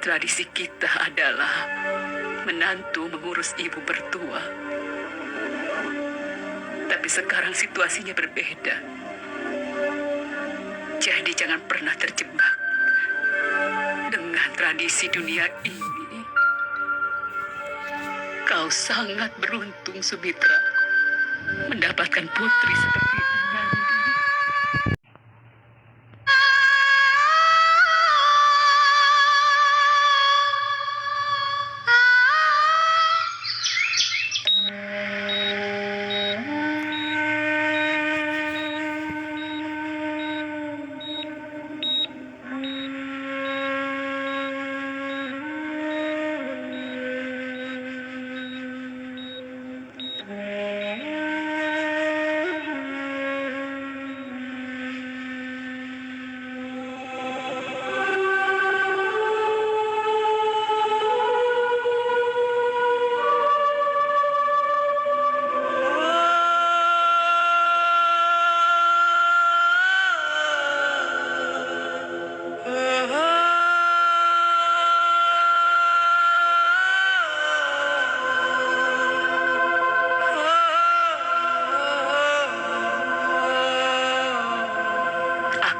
Tradisi kita adalah menantu mengurus ibu mertua. Tapi sekarang situasinya berbeda. Jadi jangan pernah terjebak dengan tradisi dunia ini. Kau sangat beruntung, Sumitra, mendapatkan putri seperti Nandi.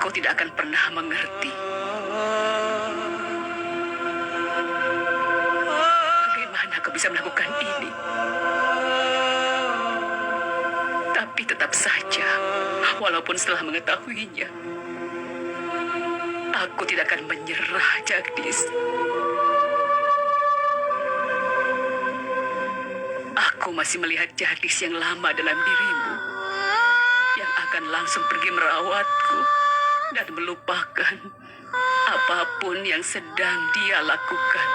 Aku tidak akan pernah mengerti bagaimana kau bisa melakukan ini. Tapi tetap saja, walaupun setelah mengetahuinya, aku tidak akan menyerah, Jagdis. Aku masih melihat Jagdis yang lama dalam dirimu, yang akan langsung pergi merawatku dan melupakan apapun yang sedang dia lakukan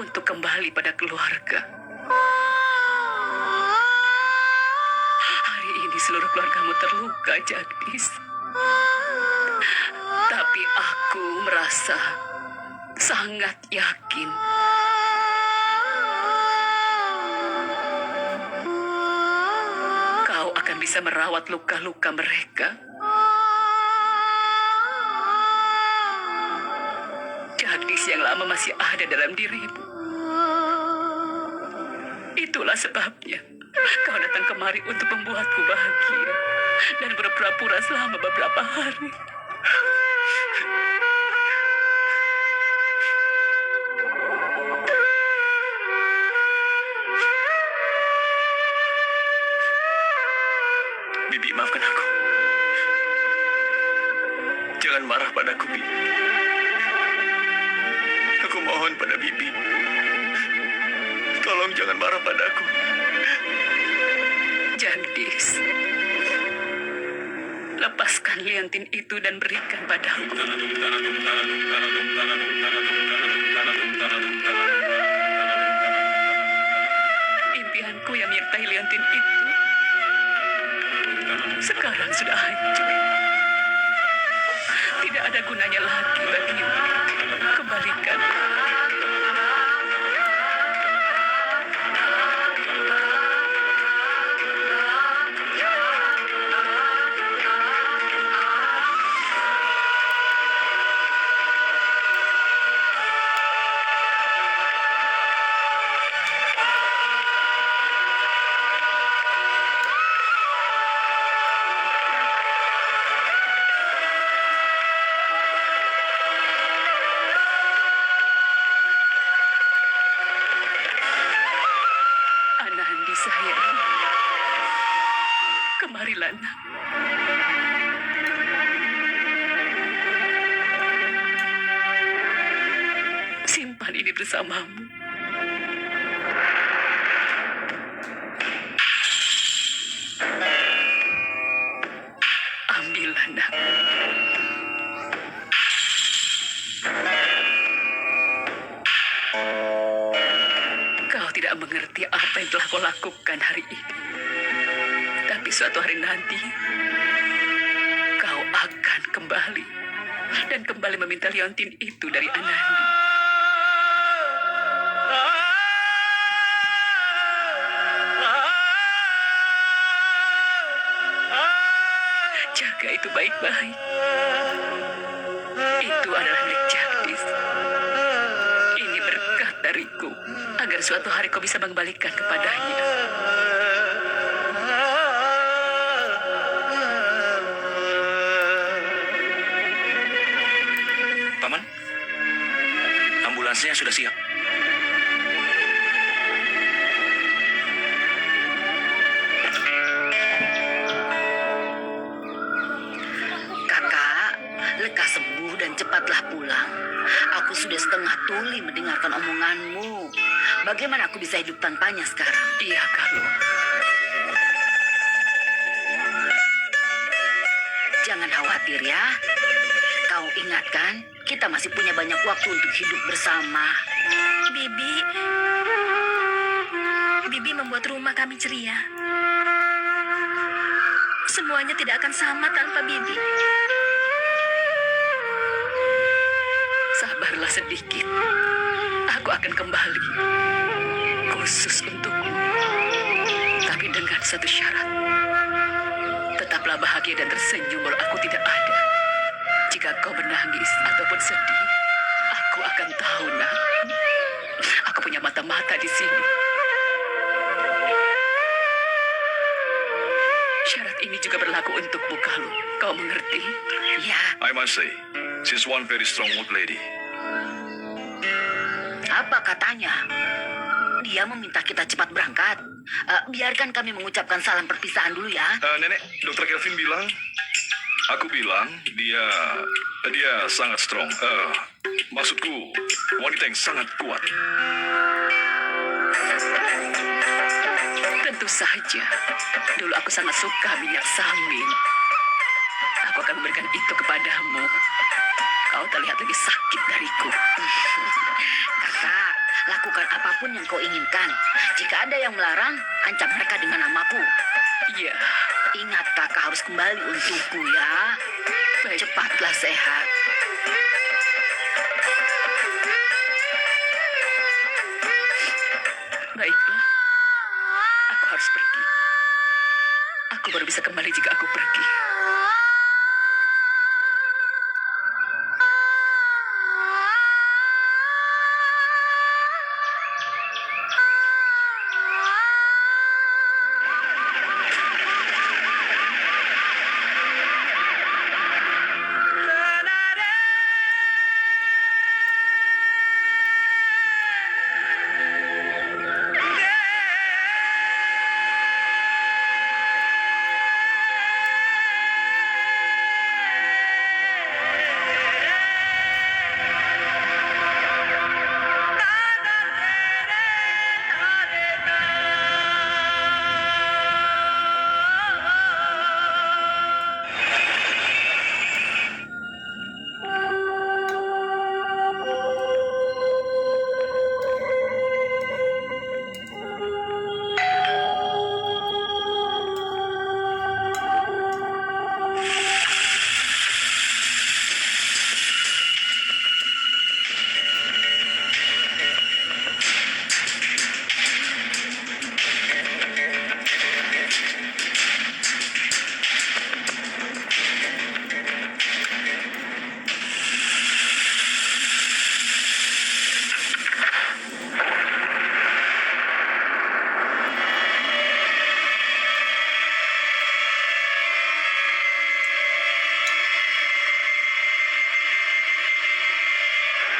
untuk kembali pada keluarga. Hari ini seluruh keluargamu terluka, Jagdis. Tapi aku merasa sangat yakin kau akan bisa merawat luka-luka mereka. Jagdis yang lama masih ada dalam dirimu. Itulah sebabnya kau datang kemari untuk membuatku bahagia dan berpura-pura selama beberapa hari. Bibi, maafkan aku. Jangan marah padaku, Bibi. Aku mohon pada Bibi. Tolong jangan marah padaku. Jagdis, lepaskan liantin itu dan berikan padaku. Impianku yang menyertai liantin itu sekarang sudah hancur. Tidak ada gunanya lagi bagimu. Kembalikan. Anandi sayang, kemarilah nak. Simpan ini bersamamu. Ambillah nak. Kau tidak mengerti apa yang telah kau lakukan hari ini. Tapi suatu hari nanti, kau akan kembali. Dan kembali meminta liontin itu dari Anandi. Jaga itu baik-baik. Itu adalah milik Jagdis. dariku, agar suatu hari kau bisa mengembalikan kepadanya. Paman, ambulansnya sudah siap. Kakak, lekas sembuh dan cepatlah pulang. Aku sudah setengah tuli mendengarkan omonganmu. Bagaimana aku bisa hidup tanpanya sekarang? Iya, Galuh. Jangan khawatir ya. Kau ingat kan, kita masih punya banyak waktu untuk hidup bersama. Bibi membuat rumah kami ceria. Semuanya tidak akan sama tanpa Bibi. Sabarlah sedikit. Aku akan kembali. Khusus untukmu. Tapi dengan satu syarat. Tetaplah bahagia dan tersenyum walau aku tidak ada. Jika kau menangis ataupun sedih, aku akan tahu, nak. Aku punya mata-mata di sini. Syarat ini juga berlaku untukmu, Galuh. Kau mengerti? Ya, I must say, she's one very strong old lady. apa katanya? Dia meminta kita cepat berangkat. Biarkan kami mengucapkan salam perpisahan dulu ya. Nenek, Dr. Kelvin bilang, aku bilang dia sangat strong. Maksudku, wanita yang sangat kuat. Tentu saja. Dulu aku sangat suka minyak samin. Aku akan memberikan itu kepadamu. Kau terlihat lebih sakit dariku. Kakak, lakukan apapun yang kau inginkan. Jika ada yang melarang, ancam mereka dengan namaku. Iya, Ingat, kakak harus kembali untukku ya. baik. Cepatlah sehat. Baiklah. Aku harus pergi. Aku baru bisa kembali jika aku pergi.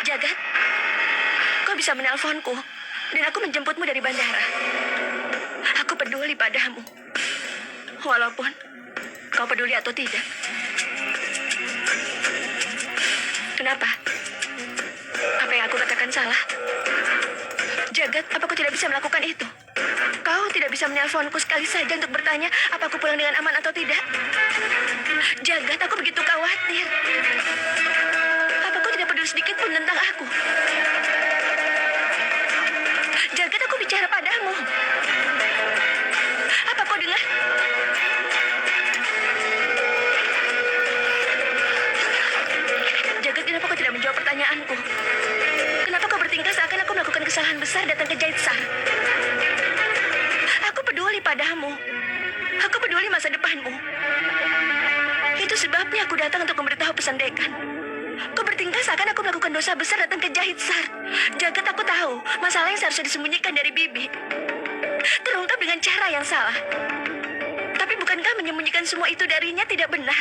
Jagat, kau bisa menelponku dan aku menjemputmu dari bandara. Aku peduli padamu, walaupun kau peduli atau tidak. Kenapa? Apa yang aku katakan salah? Jagat, apa aku tidak bisa melakukan itu? Kau tidak bisa menelponku sekali saja untuk bertanya apa aku pulang dengan aman atau tidak? Jagat, aku begitu khawatir. Apa kau tidak peduli sedikit pun tentang aku? Jagat, aku bicara padamu. Apa kau dengar? Jagat, kenapa kau tidak menjawab pertanyaanku? Kenapa kau bertingkah seakan aku melakukan kesalahan besar datang ke Jaitsar? Aku peduli padamu. Aku peduli masa depanmu. Itu sebabnya aku datang untuk memberitahu pesan dekan. Kau bertingkah seakan aku melakukan dosa besar datang ke Jahitsar. Jagat, aku tahu masalah yang seharusnya disembunyikan dari Bibi terungkap dengan cara yang salah. Tapi bukankah menyembunyikan semua itu darinya tidak benar?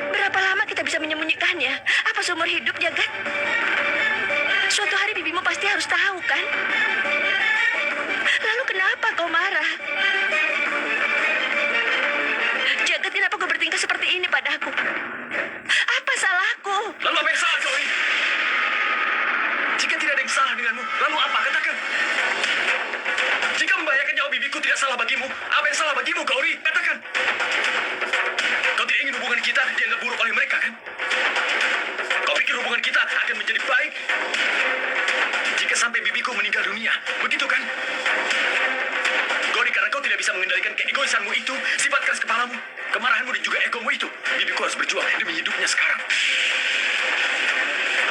Berapa lama kita bisa menyembunyikannya? Apa seumur hidup, Jagat? Suatu hari bibimu pasti harus tahu, kan? Lalu kenapa kau marah? Jagat, kenapa kau bertingkah seperti ini padaku? Apa salahku? Lalu apa yang salah, Gauri? Jika tidak ada yang salah denganmu, lalu apa? Katakan. Jika membahayakan nyawa bibiku tidak salah bagimu, apa yang salah bagimu, Gauri? Katakan. Kau tidak ingin hubungan kita dianggap buruk oleh mereka, kan? Kau pikir hubungan kita akan menjadi baik jika sampai bibiku meninggal dunia, begitu kan? Gauri, karena kau tidak bisa mengendalikan keegoisanmu itu, sifat keras kepalamu, kemarahanmu dan juga egomu itu, bibiku harus berjuang demi hidupnya sekarang.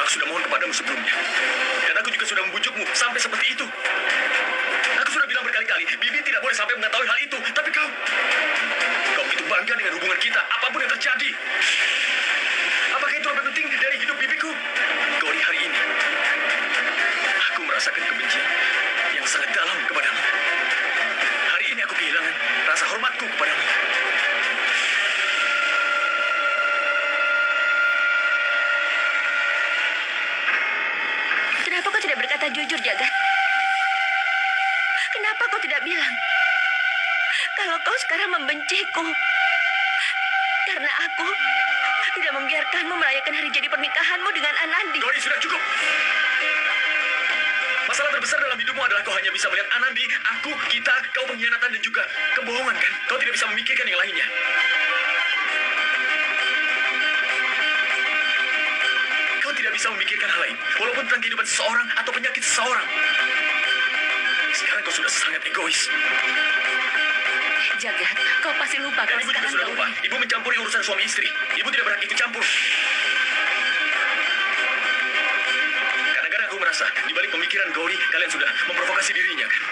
Aku sudah mohon kepadamu sebelumnya, dan aku juga sudah membujukmu sampai seperti itu. Aku sudah bilang berkali-kali, bibi tidak boleh sampai mengetahui hal itu, tapi kau begitu bangga dengan hubungan kita, apapun yang terjadi. Apakah itu lebih penting dari hidup bibiku? Gauri, hari ini aku merasakan kebencian yang sangat dalam kepadamu. Hari ini aku kehilangan rasa hormatku kepadamu. Kenapa kau tidak berkata jujur, Jagat? Kenapa kau tidak bilang kalau kau sekarang membenciku? Karena aku tidak membiarkanmu merayakan hari jadi pernikahanmu dengan Anandi. Gauri, sudah cukup. Masalah terbesar dalam hidupmu adalah kau hanya bisa melihat Anandi, aku, kita, kau pengkhianatan dan juga kebohongan, kan? Kau tidak bisa memikirkan yang lainnya. Kau tidak bisa memikirkan hal lain, walaupun tentang kehidupan seseorang atau penyakit seseorang. Sekarang kau sudah sangat egois. Jagat, kau pasti lupa Dan kalau ibu juga sekarang sudah kau... lupa. Ibu mencampuri urusan suami istri. Ibu tidak berhak ikut campur. Kadang-kadang aku merasa di balik pemikiran Gauri, kalian sudah memprovokasi dirinya, kan?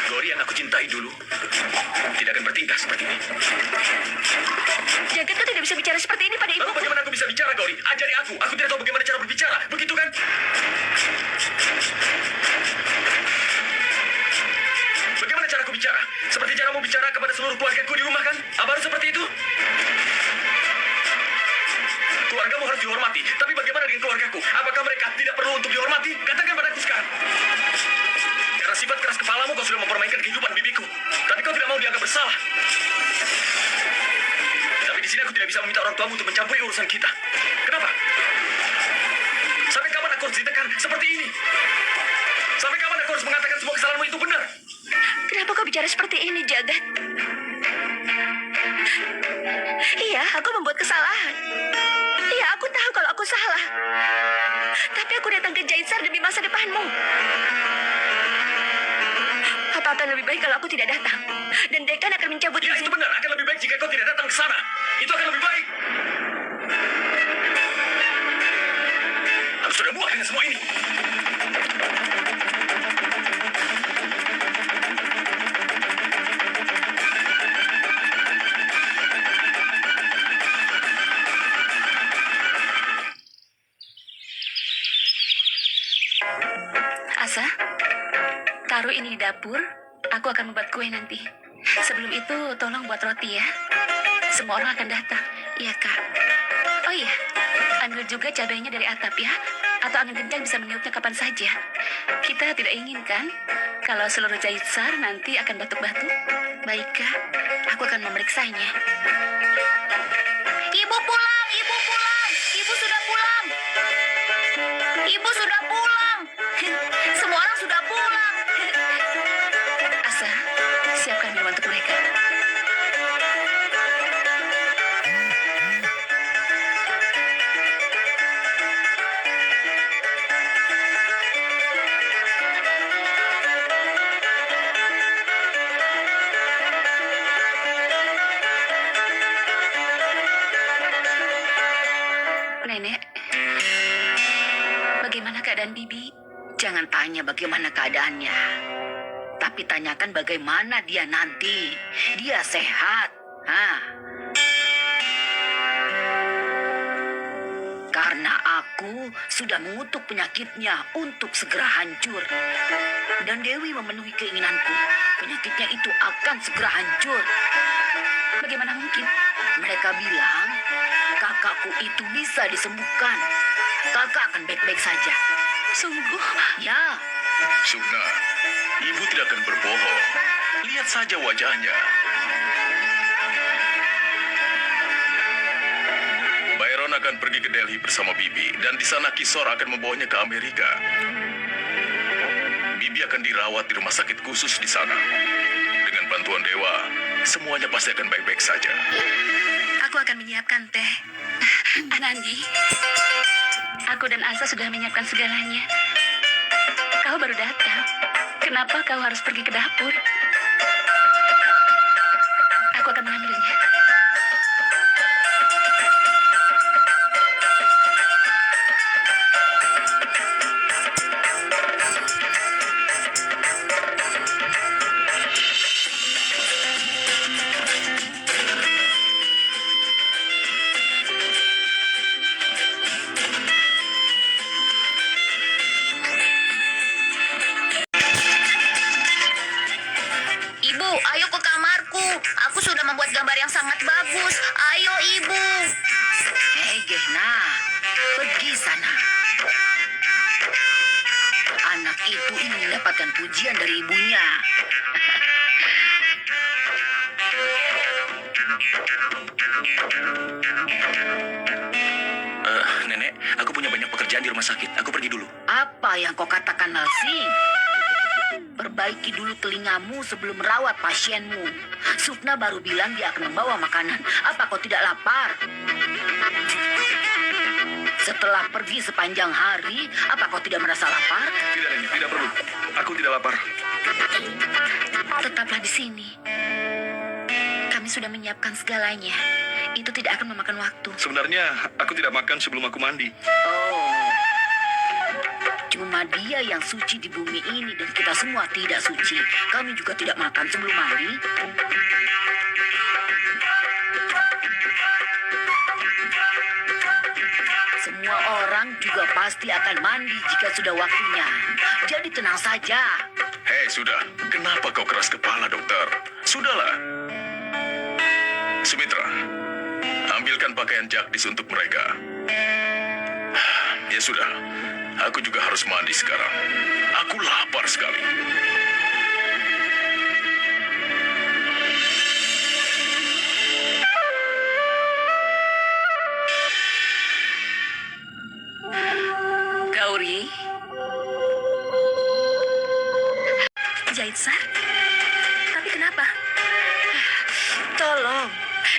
Gauri yang aku cintai dulu tidak akan bertingkah seperti ini. Jagat, kau tidak bisa bicara seperti ini pada Lalu ibuku. bagaimana aku bisa bicara, Gauri? Ajari aku. Aku tidak tahu bagaimana cara berbicara. Begitu kan? Bagaimana cara aku bicara? Seperti caramu bicara kepada seluruh keluargaku di rumah, kan? Apa harus seperti itu? Keluargamu harus dihormati. Tapi bagaimana dengan keluargaku? Apakah mereka tidak perlu untuk dihormati? Katakan padaku sekarang. Karena sifat keras kepalamu, kau sudah mempermainkan kehidupan bibiku. Tapi kau tidak mau dianggap bersalah. Tapi di sini aku tidak bisa meminta orang tuamu untuk mencampuri urusan kita. Kenapa? Sampai kapan aku harus ditekan seperti ini? Sampai kapan aku harus mengatakan semua kesalahanmu itu benar? Kenapa kau bicara seperti ini, Jagat? Iya, aku membuat kesalahan. Iya, aku tahu kalau aku salah. Tapi aku datang ke Jahitsar demi masa depanmu. Apa akan lebih baik kalau aku tidak datang? Dan dekan akan mencabut Ya, izin. itu benar. Akan lebih baik jika kau tidak datang ke sana. Itu akan lebih baik. Aku sudah muak dengan semua ini. Asa, taruh ini di dapur. Aku akan membuat kue nanti. Sebelum itu, tolong buat roti ya. Semua orang akan datang. Iya, Kak. Oh iya, ambil juga cabainya dari atap ya. Atau angin kencang bisa meniupnya kapan saja. Kita tidak ingin kan kalau seluruh Jahitsar nanti akan batuk-batuk. Baik, Kak. Aku akan memeriksanya. Ibu pulang! Ibu pulang! Ibu sudah pulang! Ibu sudah pulang! Semua orang sudah pulang! Asa, siapkan minuman untuk mereka. Nenek, bagaimana keadaan Bibi? Jangan tanya bagaimana keadaannya. Tapi tanyakan bagaimana dia nanti. Dia sehat. Hah? Karena aku sudah mengutuk penyakitnya untuk segera hancur. Dan Dewi memenuhi keinginanku. Penyakitnya itu akan segera hancur. Bagaimana mungkin? Mereka bilang kakakku itu bisa disembuhkan. Kakak akan baik-baik saja. Sungguh? Ya, Sukna, ibu tidak akan berbohong. Lihat saja wajahnya. Byron akan pergi ke Delhi bersama Bibi, dan di sana Kisor akan membawanya ke Amerika. Bibi akan dirawat di rumah sakit khusus di sana. Dengan bantuan Dewa, semuanya pasti akan baik-baik saja. Aku akan menyiapkan teh. Anandi, aku dan Asa sudah menyiapkan segalanya. Kau baru datang. Kenapa kau harus pergi ke dapur? Aku akan mengambilnya. Ibu, ayo ke kamarku. Aku sudah membuat gambar yang sangat bagus. Ayo, Ibu. Hei, Gehna. Pergi sana. Anak itu ingin mendapatkan pujian dari ibunya. Nenek, aku punya banyak pekerjaan di rumah sakit. Aku pergi dulu. Apa yang kau katakan, Nalsing? Perbaiki dulu telingamu sebelum merawat pasienmu. Sukna baru bilang dia akan membawa makanan. Apa kau tidak lapar? Setelah pergi sepanjang hari, apa kau tidak merasa lapar? Tidak, Nenek, tidak perlu. Aku tidak lapar. Tetaplah di sini. Kami sudah menyiapkan segalanya. Itu tidak akan memakan waktu. Sebenarnya, aku tidak makan sebelum aku mandi. Oh, cuma dia yang suci di bumi ini dan kita semua tidak suci. Kami juga tidak makan sebelum mandi. Semua orang juga pasti akan mandi jika sudah waktunya. Jadi tenang saja. Hei, sudah. Kenapa kau keras kepala, dokter? Sudahlah. Sumitra, ambilkan pakaian Jagdis untuk mereka. Ya sudah, aku juga harus mandi sekarang. Aku lapar sekali. Gauri, Jaitsar? Tapi kenapa? Tolong,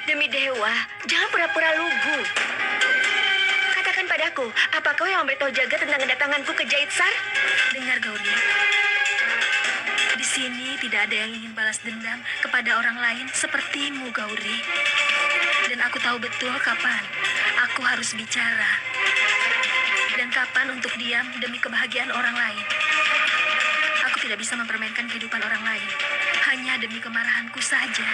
demi dewa, jangan pura-pura lugu. Katakan padaku, apa kau yang memberitahu Jaga tentang kedatanganku ke Jaitsar? Dengar, Gauri. Di sini tidak ada yang ingin balas dendam kepada orang lain sepertimu, Gauri. Dan aku tahu betul kapan aku harus bicara. Dan kapan untuk diam demi kebahagiaan orang lain. Aku tidak bisa mempermainkan kehidupan orang lain hanya demi kemarahanku saja.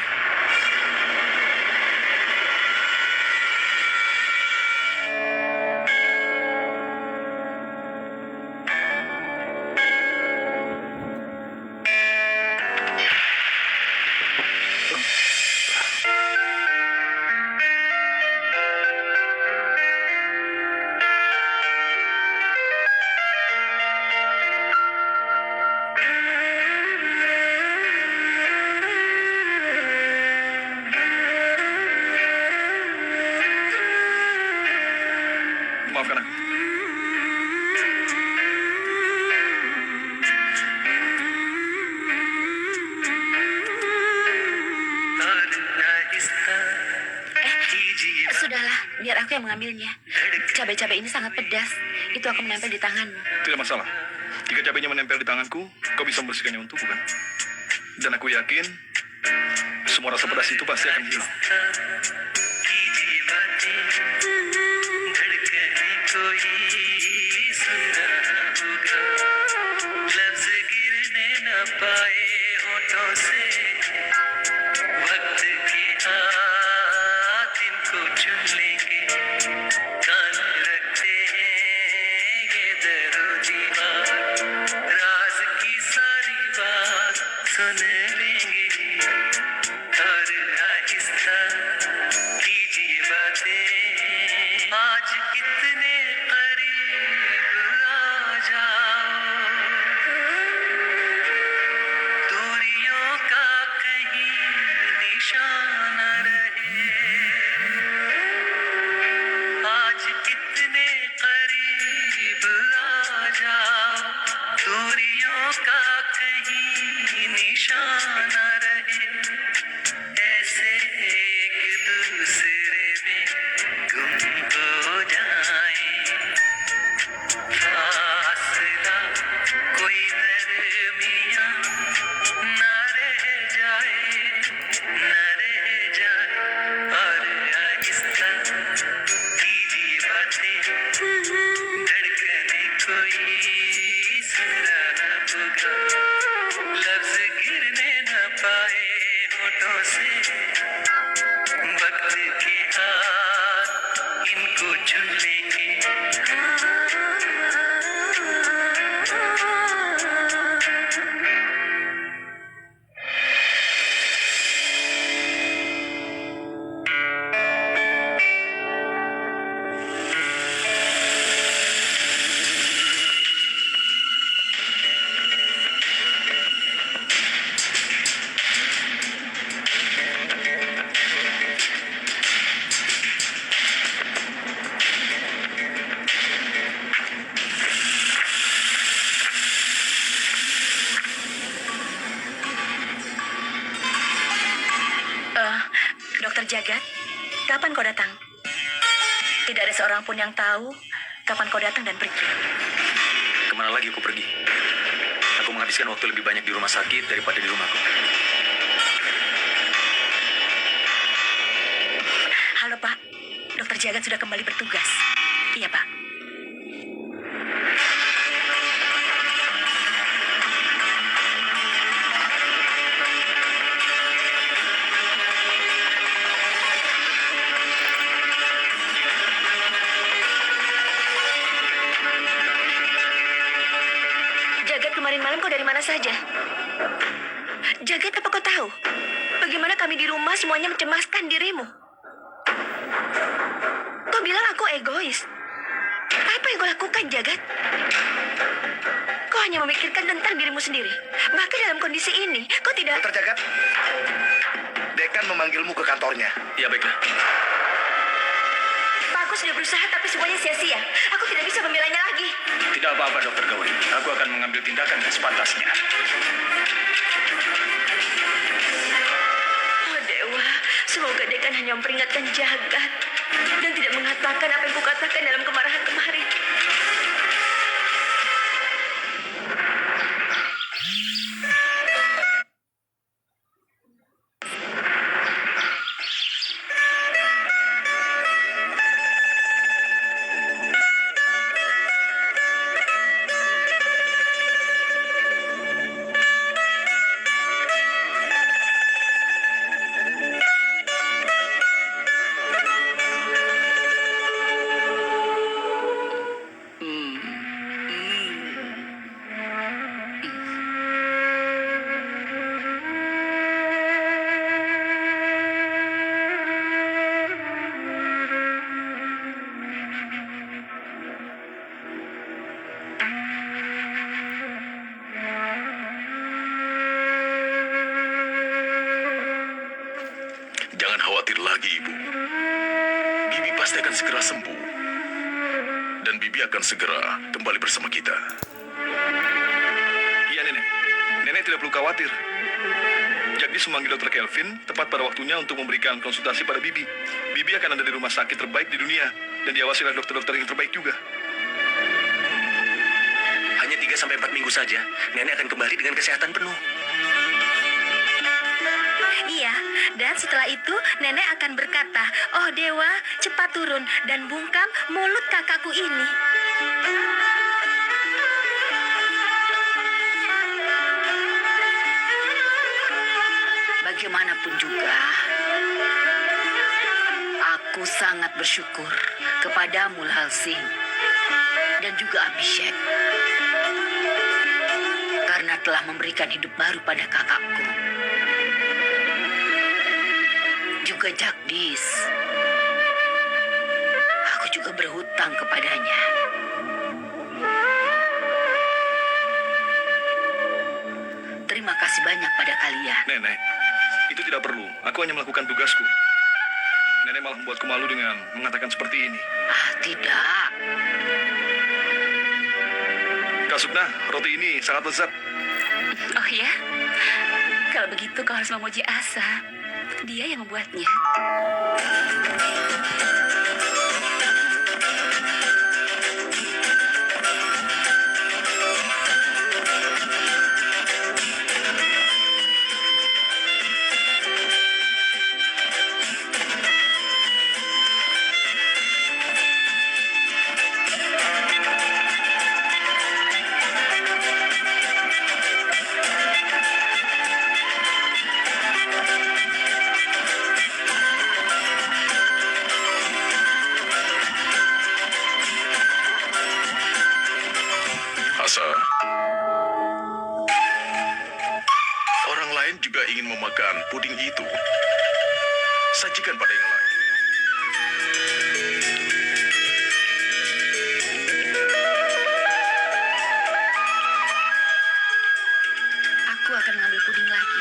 Maafkan aku. Sudahlah, biar aku yang mengambilnya. Cabai-cabai ini sangat pedas. Itu akan menempel di tanganmu. Tidak masalah. Jika cabainya menempel di tanganku, kau bisa membersihkannya untukku, kan? Dan aku yakin, semua rasa pedas itu pasti akan hilang. निशाना रहे आज कितने करीब आ जा दूरियों का कहीं निशाना रहे ऐसे एक दूसरे में गुम हो जाए फासला कोई दरमिया ना रह जाए और आहिस्ता कीजिए बातें धड़कने कोई सुन रहा होगा लफ्ज गिरने न पाए होठों से वक्त के हाथ इनको चुन लेंगे Dokter Jagat, kapan kau datang? Tidak ada seorang pun yang tahu kapan kau datang dan pergi. Kemana lagi aku pergi? Aku menghabiskan waktu lebih banyak di rumah sakit daripada di rumahku. Halo Pak, Dokter Jagat sudah kembali bertugas. Iya Pak. Jagat, kemarin malam kau dari mana saja? Jagat, apa kau tahu? Bagaimana kami di rumah semuanya mencemaskan dirimu? Kau bilang aku egois. Apa yang kau lakukan, Jagat? Kau hanya memikirkan tentang dirimu sendiri. Bahkan dalam kondisi ini, kau tidak... Dokter Jagat, dekan memanggilmu ke kantornya. Ya baiklah. Pak, aku sudah berusaha tapi semuanya sia-sia. Aku tidak bisa membelanya lagi. Tidak apa-apa, Dokter Gauri. Aku akan mengambil tindakan yang sepantasnya. Oh Dewa, semoga dekan hanya memperingatkan Jagat dan tidak mengatakan apa yang kukatakan dalam kemarahan kemarin. Jangan khawatir lagi, Ibu. Bibi pasti akan segera sembuh. Dan Bibi akan segera kembali bersama kita. Iya, Nenek. Nenek tidak perlu khawatir. Jagdis memanggil Dr. Kelvin tepat pada waktunya untuk memberikan konsultasi pada Bibi. Bibi akan ada di rumah sakit terbaik di dunia dan diawasi oleh dokter-dokter yang terbaik juga. Hanya 3-4 minggu saja, nenek akan kembali dengan kesehatan penuh. Iya, dan setelah itu nenek akan berkata, "Oh Dewa, cepat turun dan bungkam mulut kakakku ini." Bagaimanapun juga, aku sangat bersyukur kepadamu, Lal Singh, dan juga Abhishek, karena telah memberikan hidup baru pada kakakku. Juga Jagdis, aku juga berhutang kepadanya. Terima kasih banyak pada kalian. Nenek, Itu tidak perlu. Aku hanya melakukan tugasku. Nenek malah membuatku malu dengan mengatakan seperti ini. Ah, tidak. Kak Sukna, roti ini sangat lezat. Oh ya? Kalau begitu kau harus memuji Asa. Dia yang membuatnya. Asa, orang lain juga ingin memakan puding itu. Sajikan pada yang lain. Aku akan mengambil puding lagi.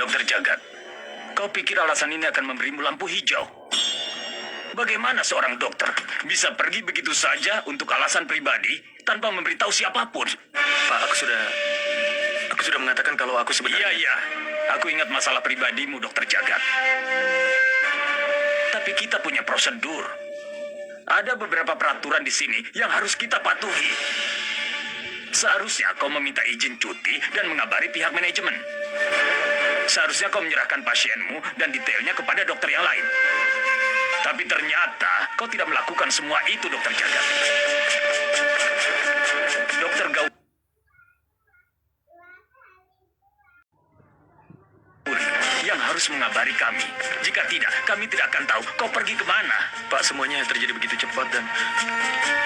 Dokter Jagat, kau pikir alasan ini akan memberimu lampu hijau? Bagaimana seorang dokter bisa pergi begitu saja untuk alasan pribadi tanpa memberitahu siapapun? Pak, aku sudah mengatakan kalau aku sebenarnya... Iya. Aku ingat masalah pribadimu, Dokter Jagat. Tapi kita punya prosedur. Ada beberapa peraturan di sini yang harus kita patuhi. Seharusnya kau meminta izin cuti dan mengabari pihak manajemen. Seharusnya kau menyerahkan pasienmu dan detailnya kepada dokter yang lain. Tapi ternyata kau tidak melakukan semua itu, Dokter Jagat. Dokter Gauri yang harus mengabari kami. Jika tidak, kami tidak akan tahu kau pergi kemana. Pak, semuanya terjadi begitu cepat dan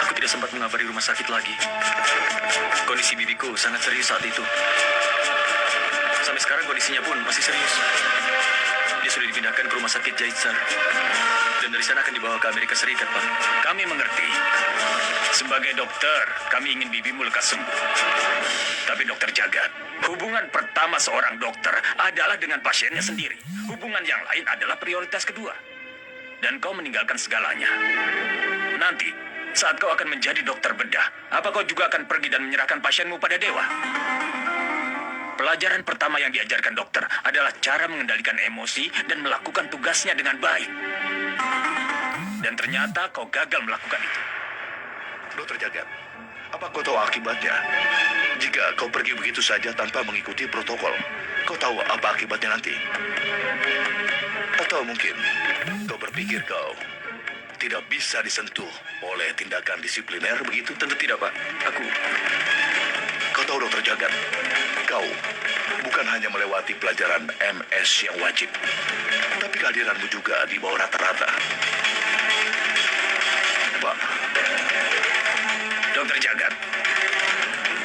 aku tidak sempat mengabari rumah sakit lagi. Kondisi bibiku sangat serius saat itu. Sampai sekarang kondisinya pun masih serius. Dia sudah dipindahkan ke rumah sakit Jaitsar. Dan dari sana akan dibawa ke Amerika Serikat, Pak. Kami mengerti. Sebagai dokter, kami ingin bibimu lekas sembuh. Tapi Dokter Jagat, hubungan pertama seorang dokter adalah dengan pasiennya sendiri. Hubungan yang lain adalah prioritas kedua. Dan kau meninggalkan segalanya. Nanti, saat kau akan menjadi dokter bedah, apa kau juga akan pergi dan menyerahkan pasienmu pada dewa? Pelajaran pertama yang diajarkan dokter adalah cara mengendalikan emosi dan melakukan tugasnya dengan baik. Dan ternyata kau gagal melakukan itu. Dokter Jagat, apa kau tahu akibatnya? Jika kau pergi begitu saja tanpa mengikuti protokol, kau tahu apa akibatnya nanti? Atau mungkin kau berpikir kau tidak bisa disentuh oleh tindakan disipliner begitu? Tentu tidak, Pak. Kau tahu, Dokter Jagat, kau bukan hanya melewati pelajaran MS yang wajib, tapi kehadiranmu juga di bawah rata-rata. Pak, Dokter Jagat,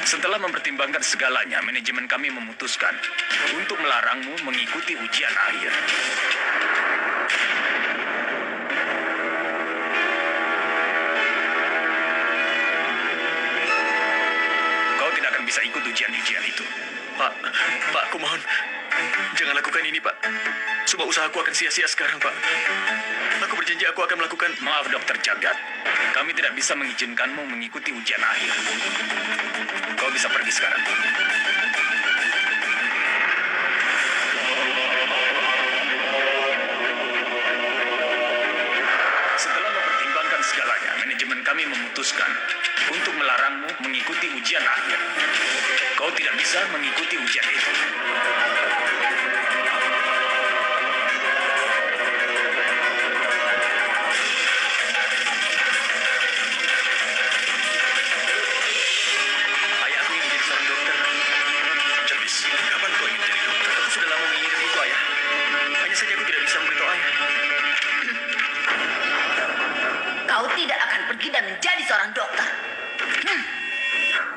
setelah mempertimbangkan segalanya, manajemen kami memutuskan untuk melarangmu mengikuti ujian akhir. Kau tidak akan bisa ikut ujian-ujian itu. Pak, aku mohon. Jangan lakukan ini, Pak. Semua usahaku akan sia-sia sekarang, Pak. Aku berjanji aku akan melakukan... Maaf, Dokter Jagat. Kami tidak bisa mengizinkanmu mengikuti ujian akhir. Kau bisa pergi sekarang. Setelah mempertimbangkan segalanya, manajemen kami memutuskan untuk melarangmu mengikuti ujian akhir. Kau tidak bisa mengikuti ujian itu. Ayah, aku ingin menjadi seorang dokter. Jarvis, kapan kau ingin jadi dokter? Aku sudah lama menginginkan itu, Ayah. Hanya saja aku tidak bisa memberitahu Ayah. Kau tidak akan pergi dan menjadi seorang dokter.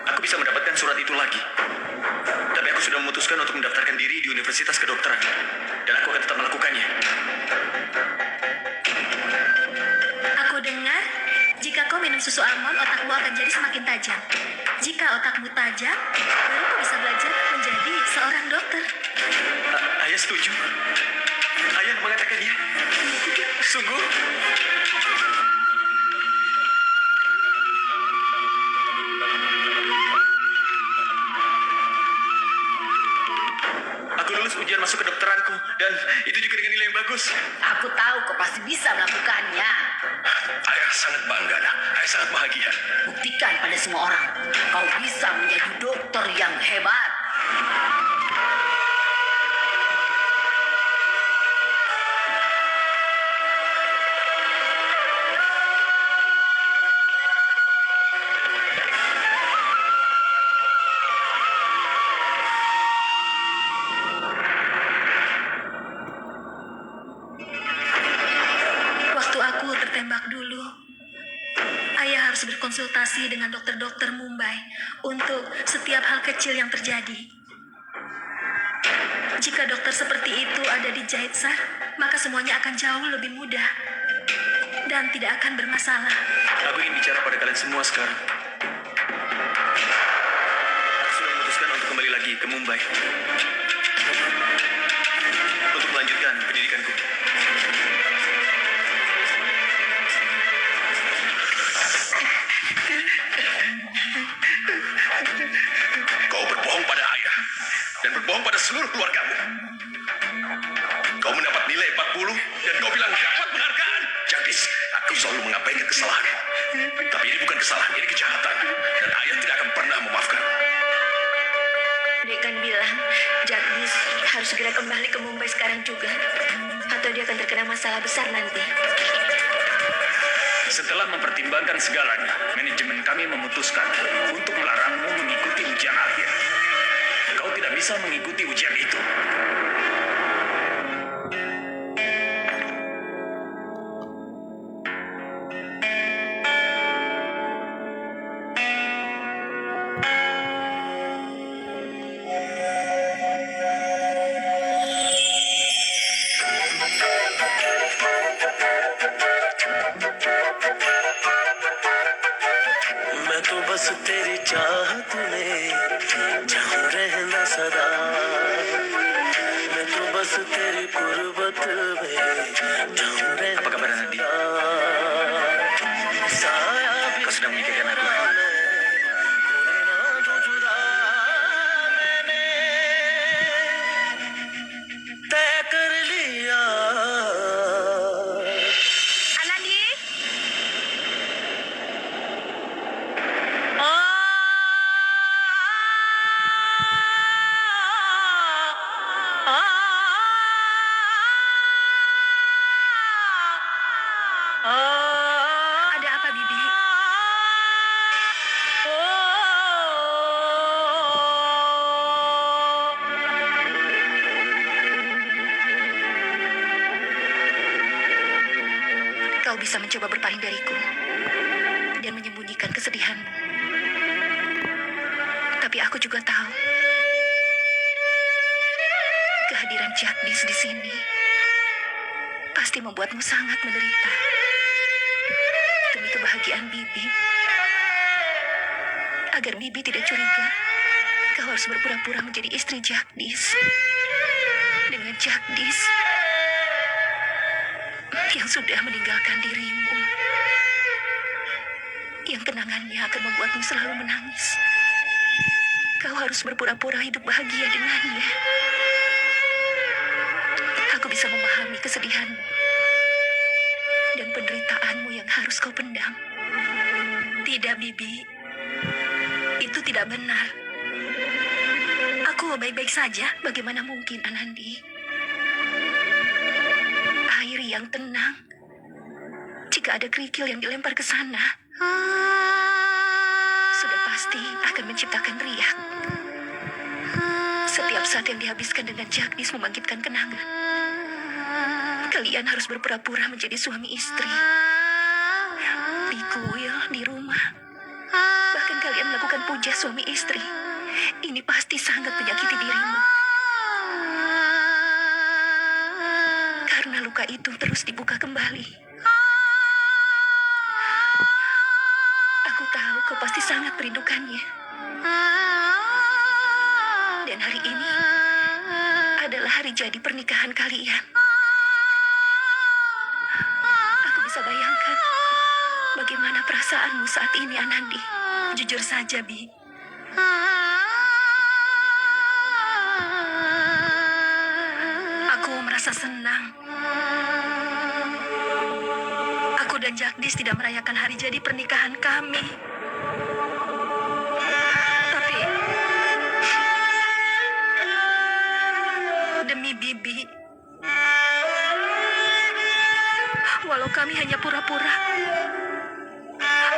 Aku bisa mendapatkan surat itu lagi. Tapi aku sudah memutuskan untuk mendaftarkan diri di Universitas Kedokteran. Dan aku akan tetap melakukannya. Aku dengar, jika kau minum susu almond, otakmu akan jadi semakin tajam. Jika otakmu tajam, baru kau bisa belajar menjadi seorang dokter. Ayah setuju. Ayah mengatakannya. Sungguh? Aku lulus ujian masuk kedokteranku. Dan itu juga dengan nilai yang bagus. Aku tahu kau pasti bisa melakukannya. Ayah sangat bangga, nak. Ayah sangat bahagia. Buktikan pada semua orang, kau bisa menjadi dokter yang hebat. Waktu aku tertembak dulu, ayah harus berkonsultasi dengan dokter-dokter Mumbai untuk setiap hal kecil yang terjadi. Jika dokter seperti itu ada di Jaitsar, maka semuanya akan jauh lebih mudah dan tidak akan bermasalah. Aku ingin bicara pada kalian semua sekarang. Aku sudah memutuskan untuk kembali lagi ke Mumbai. Untuk melanjutkan pendidikanku. Kau berbohong pada ayah dan berbohong pada seluruh keluargamu. Kau mendapat nilai 40 dan kau bilang dapat penghargaan. Jagdis, aku selalu mengabaikan kesalahan. Tapi ini bukan kesalahan, ini kejahatan. Dan ayah tidak akan pernah memaafkan. Dek kan bilang, Jagdis harus segera kembali ke Mumbai sekarang juga. Atau dia akan terkena masalah besar nanti. Setelah mempertimbangkan segalanya, manajemen kami memutuskan untuk melarangmu mengikuti ujian akhir. Kau tidak bisa mengikuti ujian itu. मैं तो बस तेरी चाहत में जाऊं रहना सदा मैं तो बस तेरी कुर्बत में जाऊं रहना Apa kabar, Nandi? साया भी Kau sedang memikirkan aku, kan? कोई ना जो जुदा मैंने तय कर लिया Anandi? Ada apa, Bibi? Kau bisa mencoba berpaling dariku dan menyembunyikan kesedihanmu. Tapi aku juga tahu kehadiran Jagdis di sini pasti membuatmu sangat menderita. Demi kebahagiaan Bibi, agar Bibi tidak curiga, kau harus berpura-pura menjadi istri Jagdis. Dengan Jagdis yang sudah meninggalkan dirimu, yang kenangannya akan membuatmu selalu menangis. Kau harus berpura-pura hidup bahagia dengannya. Aku bisa memahami kesedihanmu dan penderitaanmu yang harus kau pendam. Tidak, Bibi. Itu tidak benar. Aku baik-baik saja. Bagaimana mungkin, Anandi? Air yang tenang. Jika ada kerikil yang dilempar ke sana, sudah pasti akan menciptakan riak. Setiap saat yang dihabiskan dengan Jagdis membangkitkan kenangan. Kalian harus berpura-pura menjadi suami istri. Di kuil, di rumah. Bahkan kalian melakukan puja suami istri. Ini pasti sangat menyakiti dirimu. Karena luka itu terus dibuka kembali. Aku tahu kau pasti sangat merindukannya. Dan hari ini adalah hari jadi pernikahan kalian. Aku bisa bayangkan bagaimana perasaanmu saat ini, Anandi. Jujur saja, Bi. Aku merasa senang. Aku dan Jagdis tidak merayakan hari jadi pernikahan kami. Tapi demi Bibi, walau kami hanya pura-pura,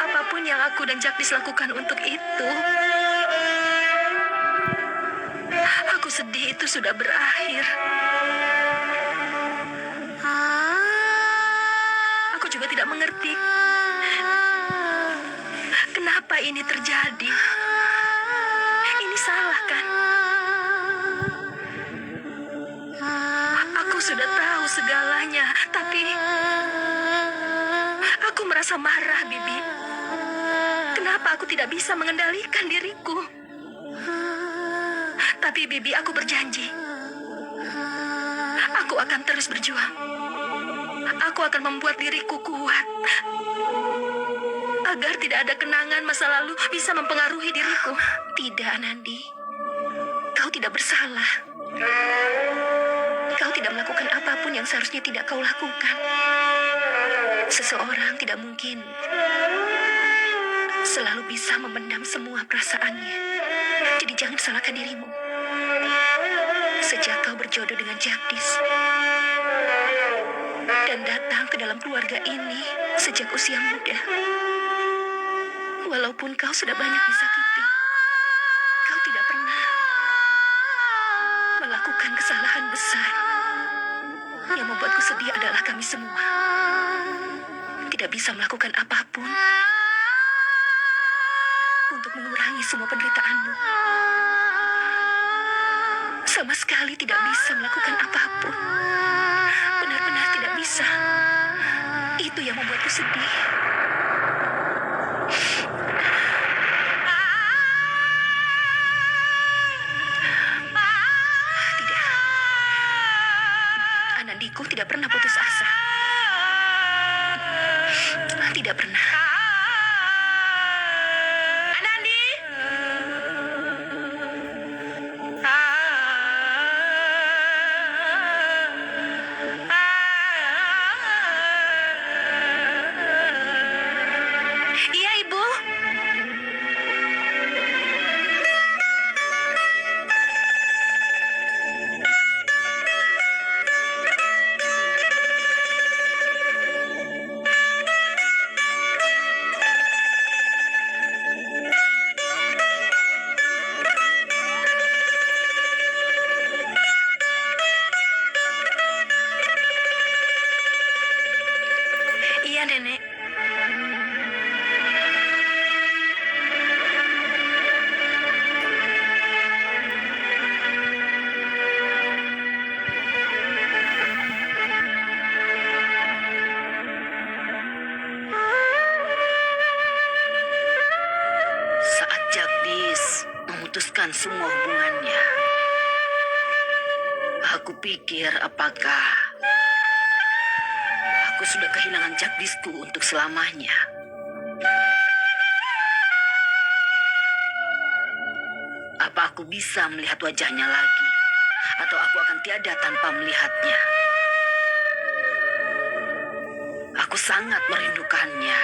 apapun yang aku dan Jagdis lakukan untuk itu, aku sedih itu sudah berakhir. Aku juga tidak mengerti kenapa ini terjadi. Ini salah, kan? Aku sudah tahu segalanya, tapi aku merasa marah, Bibi. Kenapa aku tidak bisa mengendalikan diriku? Tapi Bibi, aku berjanji. Aku akan terus berjuang. Aku akan membuat diriku kuat. Agar tidak ada kenangan masa lalu bisa mempengaruhi diriku. Tidak, Anandi. Kau tidak bersalah. Kau tidak melakukan apapun yang seharusnya tidak kau lakukan. Seseorang tidak mungkin selalu bisa memendam semua perasaannya. Jadi jangan salahkan dirimu. Sejak kau berjodoh dengan Jagdis dan datang ke dalam keluarga ini sejak usia muda, walaupun kau sudah banyak disakiti, kau tidak pernah melakukan kesalahan besar. Yang membuatku sedih adalah kami semua tidak bisa melakukan apapun untuk mengurangi semua penderitaanmu. Sama sekali tidak bisa melakukan apapun. Benar-benar tidak bisa. Itu yang membuatku sedih. Tidak. Anandiku tidak pernah putus asa. Tidak pernah. Anandi! Iya, Ibu. Iya, Nenek. Saat Jagdis memutuskan semua hubungannya, aku pikir apakah aku sudah kehilangan Jagdisku untuk selamanya. Apa aku bisa melihat wajahnya lagi? Atau aku akan tiada tanpa melihatnya? Aku sangat merindukannya.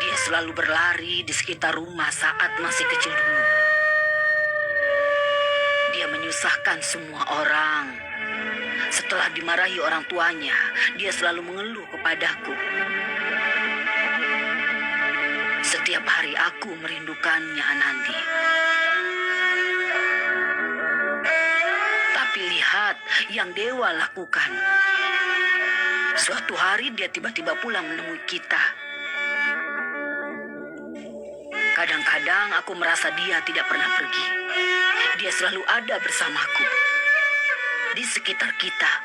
Dia selalu berlari di sekitar rumah saat masih kecil dulu. Dia menyusahkan semua orang. Setelah dimarahi orang tuanya, dia selalu mengeluh kepadaku. Setiap hari aku merindukannya, Anandi. Tapi lihat yang Dewa lakukan. Suatu hari dia tiba-tiba pulang menemui kita. Kadang-kadang aku merasa dia tidak pernah pergi. Dia selalu ada bersamaku, di sekitar kita.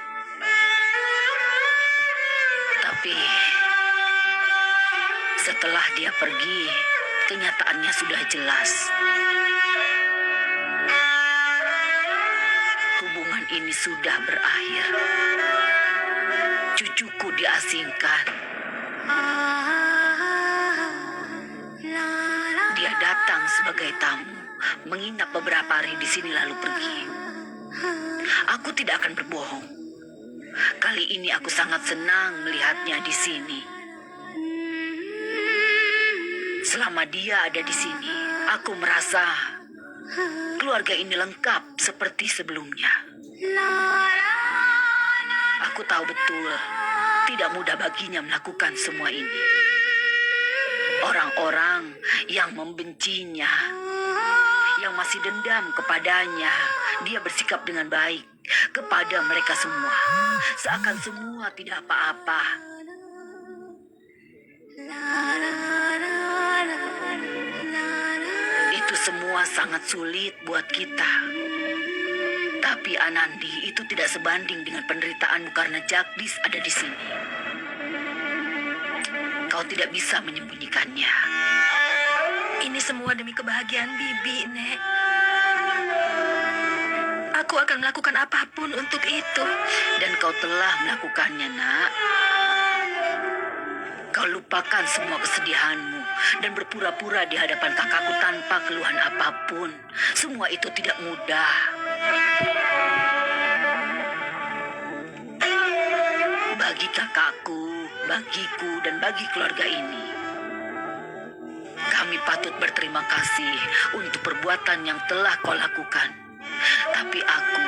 Tapi setelah dia pergi, kenyataannya sudah jelas. Hubungan ini sudah berakhir. Cucuku diasingkan. Dia datang sebagai tamu, menginap beberapa hari di sini lalu pergi. Aku tidak akan berbohong. Kali ini aku sangat senang melihatnya di sini. Selama dia ada di sini, aku merasa keluarga ini lengkap seperti sebelumnya. Aku tahu betul, tidak mudah baginya melakukan semua ini. Orang-orang yang membencinya, yang masih dendam kepadanya, dia bersikap dengan baik kepada mereka semua, seakan semua tidak apa-apa. Itu semua sangat sulit buat kita. Tapi Anandi, itu tidak sebanding dengan penderitaanmu karena Jagdis ada di sini. Kau tidak bisa menyembunyikannya. Ini semua demi kebahagiaan Bibi, Nek. Aku akan melakukan apapun untuk itu. Dan kau telah melakukannya, Nak. Kau lupakan semua kesedihanmu dan berpura-pura di hadapan kakakku tanpa keluhan apapun. Semua itu tidak mudah. Bagi kakakku, bagiku, dan bagi keluarga ini, kami patut berterima kasih untuk perbuatan yang telah kau lakukan. Tapi aku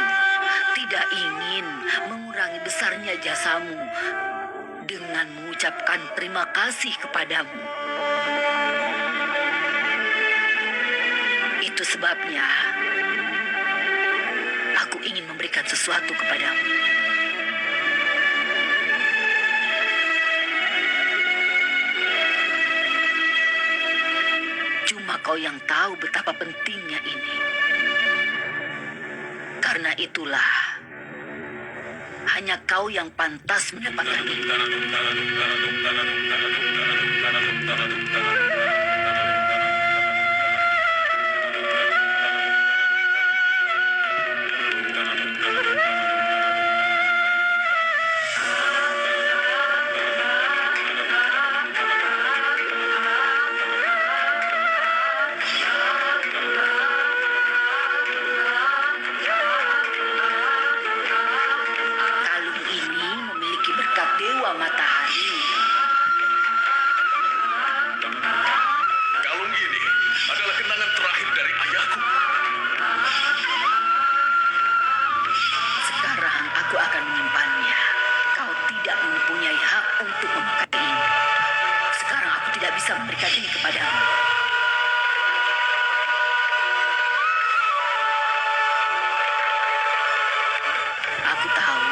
tidak ingin mengurangi besarnya jasamu dengan mengucapkan terima kasih kepadamu. Itu sebabnya aku ingin memberikan sesuatu kepadamu. Cuma kau yang tahu betapa pentingnya ini. Karena itulah, hanya kau yang pantas mendapatkan ini. Kalung ini memiliki berkat Dewa Matahari. Kalung ini adalah kenangan terakhir dari ayahku. Sekarang aku akan menyimpannya. Kau tidak mempunyai hak untuk memakai ini. Sekarang aku tidak bisa memberikan ini kepadamu. Aku tahu.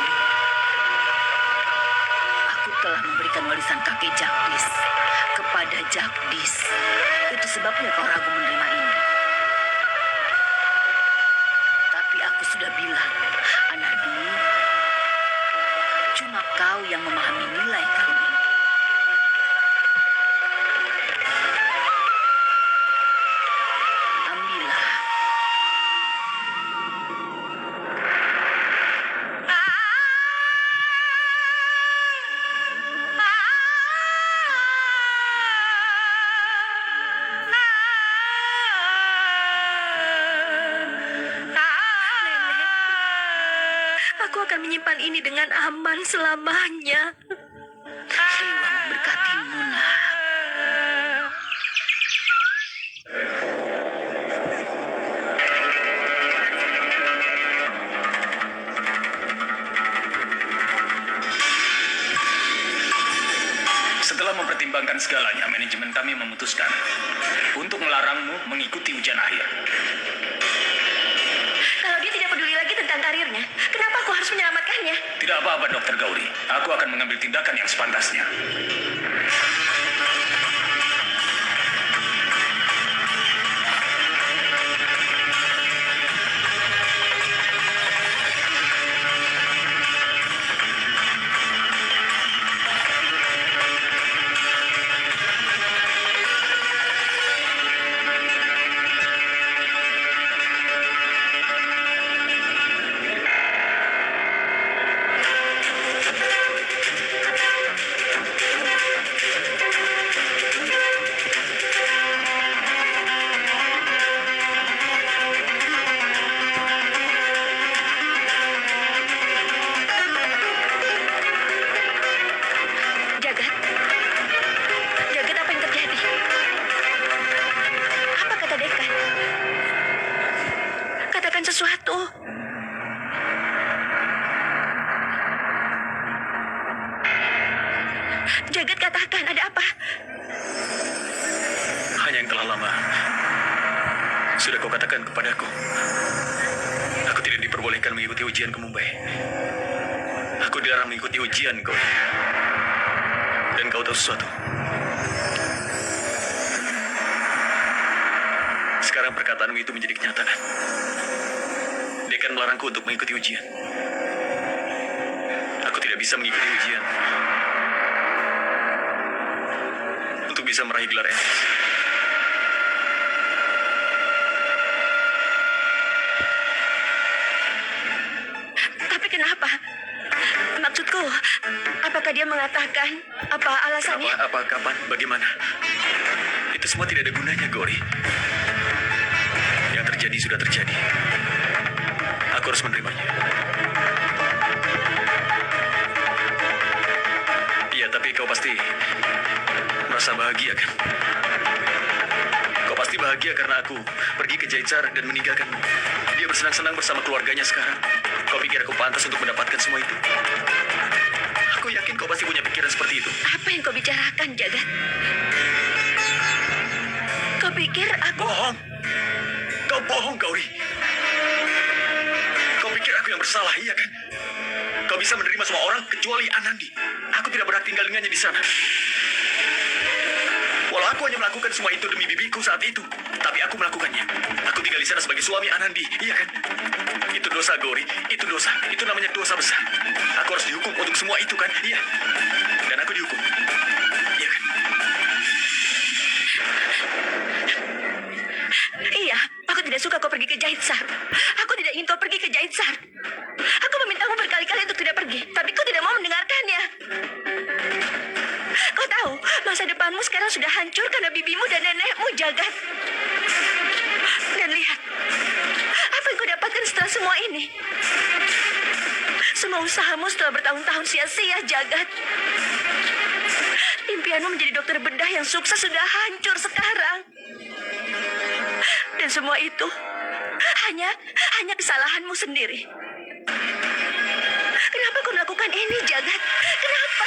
Aku telah memberikan warisan kakek Jagdis kepada Jagdis. Itu sebabnya kau ragu menerima ini. Tapi aku sudah bilang, Anadi, cuma kau yang memahami nilai kalung ini. Ambillah. Aku akan menyimpan ini dengan aman selamanya. Dewa memberkatimu, nak. Setelah mempertimbangkan segalanya, manajemen kami memutuskan untuk melarangmu mengikuti ujian akhir. Kalau dia tidak peduli lagi tentang karirnya, kenapa aku harus menyelamatkannya? Tidak apa-apa, Dr. Gauri. Aku akan mengambil tindakan yang sepantasnya. Jagat, katakan, ada apa? Hanya yang telah lama sudah kau katakan kepadaku. Aku tidak diperbolehkan mengikuti ujian ke Mumbai. Aku dilarang mengikuti ujian, Gauri. Dan kau tahu sesuatu? Sekarang perkataanmu itu menjadi kenyataan. Dekan melarangku untuk mengikuti ujian. Aku tidak bisa mengikuti ujian untuk bisa meraih gelar MS. Tapi kenapa? Maksudku, apakah dia mengatakan apa alasannya? Apa, kapan, bagaimana? Itu semua tidak ada gunanya, Gauri. Yang terjadi sudah terjadi. Aku harus menerimanya. Iya, tapi kau pasti merasa bahagia, kan? Kau pasti bahagia karena aku pergi ke Jaitsar dan meninggalkanmu. Dia bersenang-senang bersama keluarganya sekarang. Kau pikir aku pantas untuk mendapatkan semua itu? Aku yakin kau pasti punya pikiran seperti itu. Apa yang kau bicarakan, Jagat? Kau pikir aku... Bohong. Kau bohong, Gauri. Kau pikir aku yang bersalah, iya kan? Kau bisa menerima semua orang kecuali Anandi. Aku tidak berhak tinggal dengannya di sana. Walau aku hanya melakukan semua itu demi bibiku saat itu, tapi aku melakukannya. Aku tinggal di sana sebagai suami Anandi, iya kan? Itu dosa, Gauri. Itu dosa. Itu namanya dosa besar. Aku harus dihukum untuk semua itu, kan? Iya. Dan aku dihukum. Iya kan? Iya, aku tidak suka kau pergi ke Jaitsar. Aku tidak ingin kau pergi ke Jaitsar. Aku memintamu berkali-kali untuk tidak pergi, tapi kau tidak mau mendengarkannya. Kau tahu, masa depanmu sekarang sudah hancur karena bibimu dan nenekmu, Jagat. Dan lihat, apa yang kau dapatkan setelah semua ini? Semua usahamu setelah bertahun-tahun sia-sia, Jagat. Impianmu menjadi dokter bedah yang sukses sudah hancur sekarang. Dan semua itu hanya kesalahanmu sendiri. Kenapa kau melakukan ini, Jagat? Kenapa?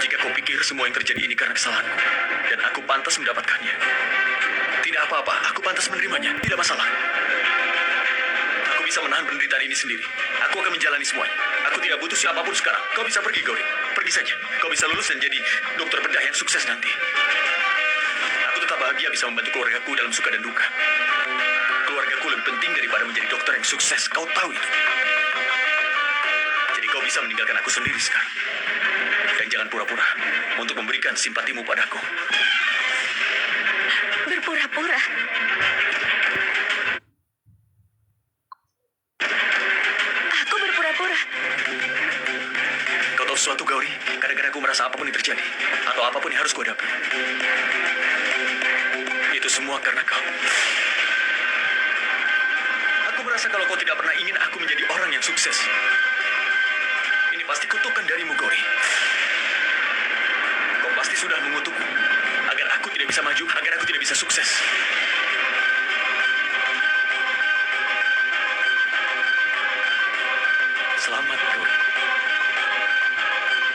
Jika kau pikir semua yang terjadi ini karena kesalahanku, dan aku pantas mendapatkannya, tidak apa-apa, aku pantas menerimanya, tidak masalah. Aku bisa menahan penderitaan ini sendiri. Aku akan menjalani semuanya. Aku tidak butuh siapapun sekarang. Kau bisa pergi, Gauri. Pergi saja. Kau bisa lulus dan jadi dokter bedah yang sukses nanti. Aku tetap bahagia bisa membantu keluargaku dalam suka dan duka. Keluargaku lebih penting daripada menjadi dokter yang sukses. Kau tahu itu. Jadi kau bisa meninggalkan aku sendiri sekarang. Dan jangan pura-pura untuk memberikan simpatimu padaku. Berpura-pura. Aku berpura-pura. Kau tahu sesuatu, Gauri? Kadang-kadang aku merasa apapun yang terjadi, atau apapun yang harus kuhadapi, itu semua karena kau. Aku merasa kalau kau tidak pernah ingin aku menjadi orang yang sukses. Ini pasti kutukan darimu, Gauri. Kau pasti sudah mengutukku agar aku tidak bisa maju, agar aku tidak bisa sukses. Selamat, Gauri.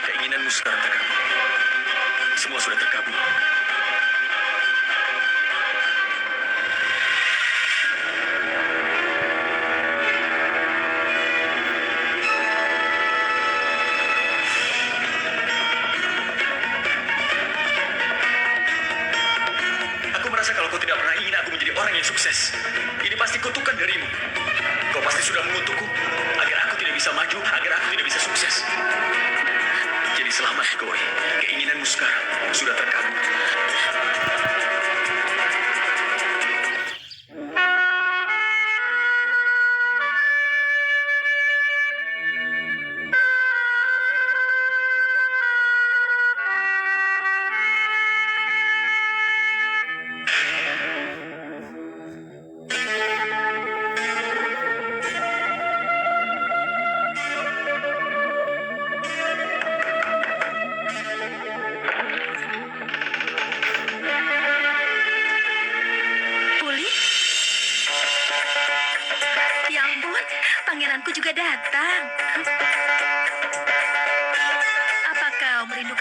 Keinginanmu sekarang terkabul. Semua sudah terkabul. Aku merasa kalau kau tidak pernah ingin aku menjadi orang yang sukses. Ini pasti kutukan darimu. Kau pasti sudah mengutukku agar aku tidak bisa maju, agar aku tidak bisa sukses. Jadi selamat, Gauri. Keinginanmu sekarang sudah terkabul.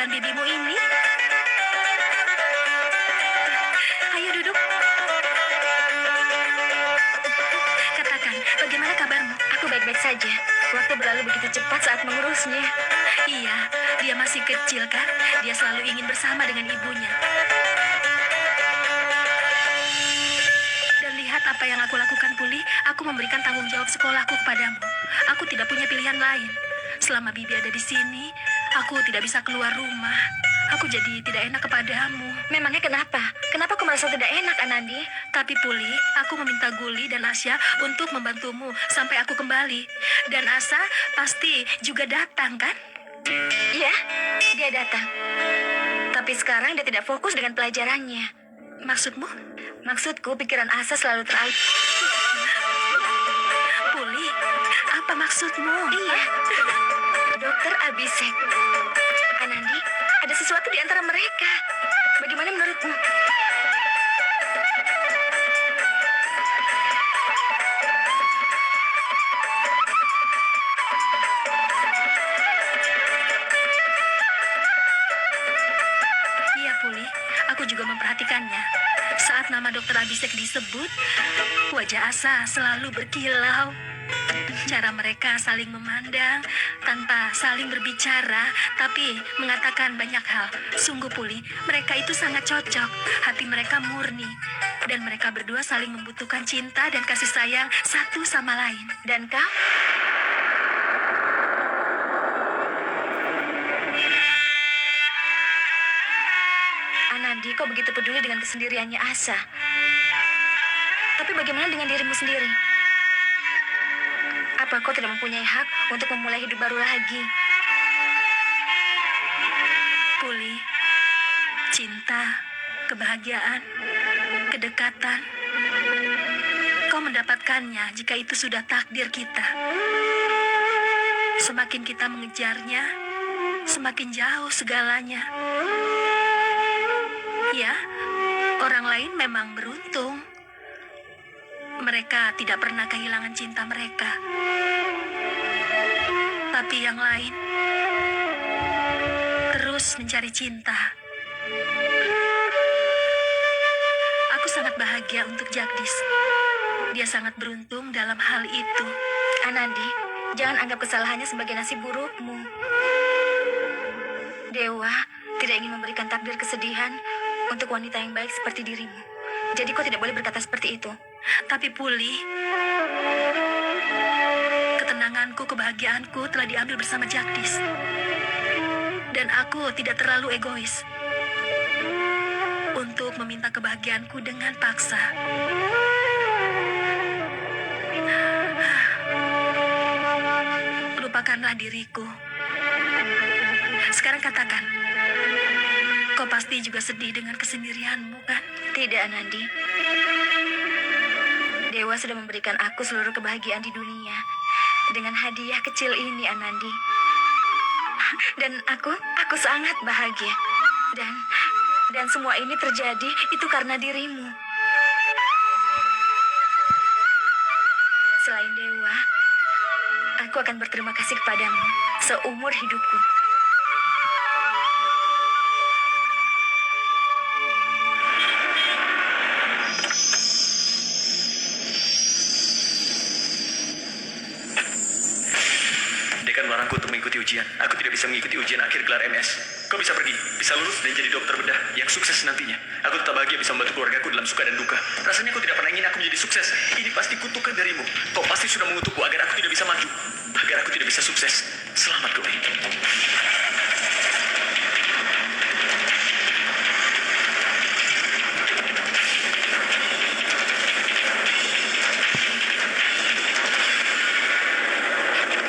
menyenangkan bibimu ini? Ayo duduk. Katakan, bagaimana kabarmu? Aku baik-baik saja. Waktu berlalu begitu cepat saat mengurusnya. Iya, dia masih kecil kan? Dia selalu ingin bersama dengan ibunya. Dan lihat apa yang aku lakukan, Puli. Aku memberikan tanggung jawab sekolahku kepadamu. Aku tidak punya pilihan lain. Selama Bibi ada di sini, aku tidak bisa keluar rumah. Aku jadi tidak enak kepadamu. Memangnya kenapa? Kenapa kau merasa tidak enak, Anandi? Tapi Puli, aku meminta Guli dan Asya untuk membantumu sampai aku kembali. Dan Asa pasti juga datang, kan? Iya, dia datang. Tapi sekarang dia tidak fokus dengan pelajarannya. Maksudmu? Maksudku, pikiran Asa selalu teralih. Puli, apa maksudmu? Iya, Dokter Abisek. Anandi, ada sesuatu di antara mereka. Bagaimana menurutmu? Iya, Puli. Aku juga memperhatikannya. Saat nama Dokter Abisek disebut, wajah Asa selalu berkilau. Cara mereka saling memandang tanpa saling berbicara, tapi mengatakan banyak hal. Sungguh, Puli, mereka itu sangat cocok. Hati mereka murni. Dan mereka berdua saling membutuhkan cinta dan kasih sayang satu sama lain. Dan kau? Anandi, kau begitu peduli dengan kesendiriannya Asa. Tapi bagaimana dengan dirimu sendiri? Apa kau tidak mempunyai hak untuk memulai hidup baru lagi? Puli, cinta, kebahagiaan, kedekatan. Kau mendapatkannya jika itu sudah takdir kita. Semakin kita mengejarnya, semakin jauh segalanya. Ya, orang lain memang beruntung. Mereka tidak pernah kehilangan cinta mereka. Tapi yang lain terus mencari cinta. Aku sangat bahagia untuk Jagdis. Dia sangat beruntung dalam hal itu. Anandi, jangan anggap kesalahannya sebagai nasib burukmu. Dewa tidak ingin memberikan takdir kesedihan untuk wanita yang baik seperti dirimu. Jadi kau tidak boleh berkata seperti itu. Tapi Puli, ketenanganku, kebahagiaanku telah diambil bersama Jagdis. Dan aku tidak terlalu egois untuk meminta kebahagiaanku dengan paksa. Lupakanlah diriku. Sekarang katakan, kau pasti juga sedih dengan kesendirianmu, kan? Tidak, Anandi. Dewa sudah memberikan aku seluruh kebahagiaan di dunia dengan hadiah kecil ini, Anandi. Dan aku sangat bahagia. Dan semua ini terjadi itu karena dirimu. Selain Dewa, aku akan berterima kasih kepadamu seumur hidupku. Dekan melarangku untuk mengikuti ujian. Aku tidak bisa mengikuti ujian akhir gelar MS. Kau bisa pergi, bisa lulus dan jadi dokter bedah yang sukses nantinya. Aku tetap bahagia bisa membantu keluargaku dalam suka dan duka. Rasanya kau tidak pernah ingin aku menjadi sukses. Ini pasti kutukan darimu. Kau pasti sudah mengutukku agar aku tidak bisa maju, agar aku tidak bisa sukses. Selamat, Gauri.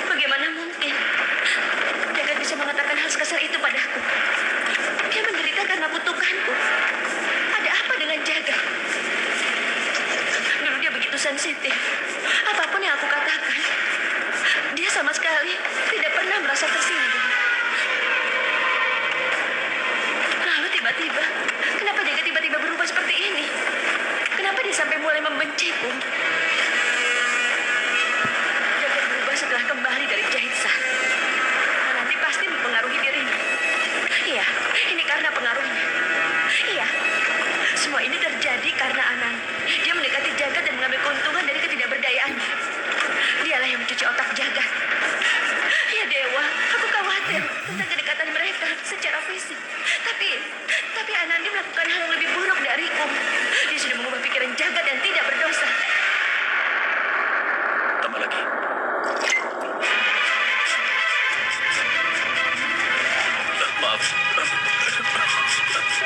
Bagaimana mungkin Jagat bisa mengatakan hal sekasar itu padaku? Dia menderita karena kutukanku. Ada apa dengan Jagat? Dulu dia begitu sensitif. Apapun yang aku katakan, dia sama sekali tidak pernah merasa tersinggung. Lalu tiba-tiba, kenapa Jagat tiba-tiba berubah seperti ini? Kenapa dia sampai mulai membenciku? Jagat berubah setelah kembali dari jahit sah. Dan nanti pasti mempengaruhi dirinya. Iya, dokter secara fisik. Tapi Anandi melakukan hal yang lebih buruk dariku. Dia sudah mengubah pikiran Jagat dan tidak berdosa. Tambah lagi. Maaf.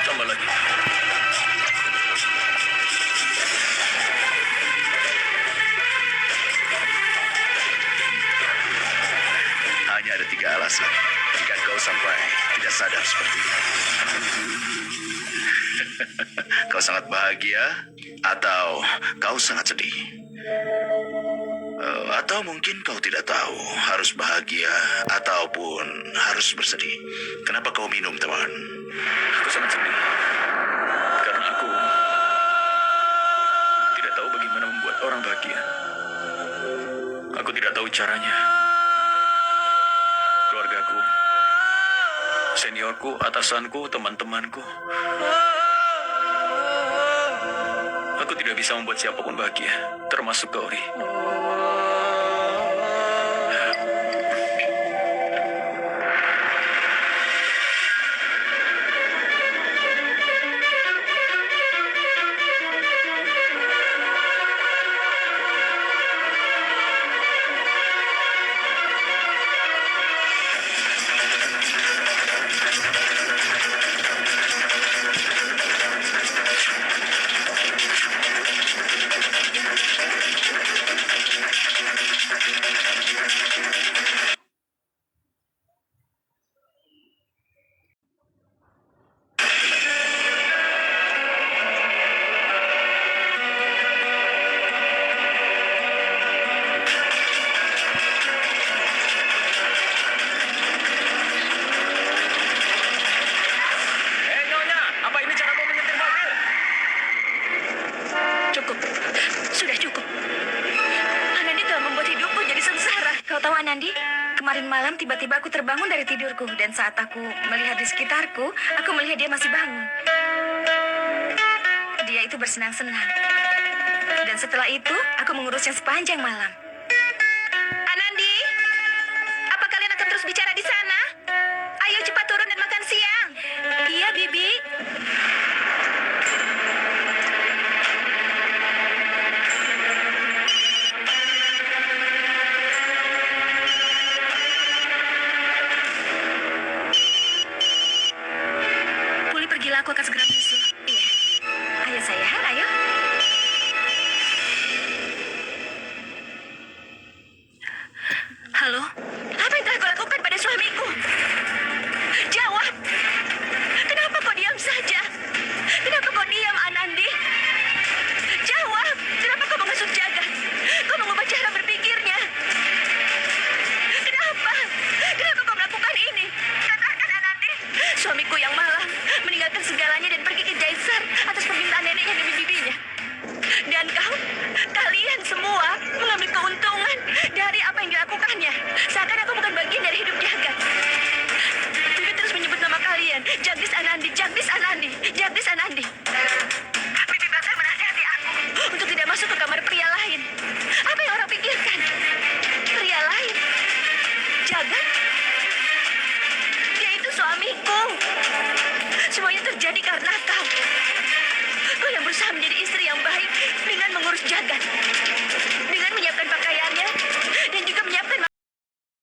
Tambah lagi. Hanya ada 3 alasan jika kau sampai tidak sadar seperti ini. Kau sangat bahagia atau kau sangat sedih. Atau mungkin kau tidak tahu harus bahagia ataupun harus bersedih. Kenapa kau minum, teman? Aku sangat sedih. Karena aku tidak tahu bagaimana membuat orang bahagia. Aku tidak tahu caranya. Keluargaku, seniorku, atasanku, teman-temanku. Aku tidak bisa membuat siapapun bahagia, termasuk Gauri. Nyonya, apa ini cara kau menyetir mobil? Cukup. Sudah cukup. Anandi telah membuat hidupku jadi sengsara. Kau tahu Anandi, kemarin malam tiba-tiba aku terbangun dari tidurku dan saat aku melihat di sekitarku, aku melihat dia masih bangun. Dia itu bersenang-senang. Dan setelah itu, aku mengurusnya sepanjang malam. Anandi, apa kalian akan terus bicara di sana? Ayo cepat turun dan makan siang. Iya, Bibi. Puli, pergilah, aku akan segera menyusul. Iya. Ayo sayang, ayo. Halo? Apa yang telah kau lakukan pada suamiku? Jawab. Kenapa kau diam saja? Kenapa kau diam, Anandi? Jawab. Kenapa kau menghasut Jagat? Kau mengubah cara berpikirnya. Kenapa? Kenapa kau melakukan ini? Katakan, Anandi. Suamiku yang malang meninggalkan segalanya dan pergi ke Jaisar atas permintaan neneknya demi bibinya. Dan kalian semua mengambil keuntungan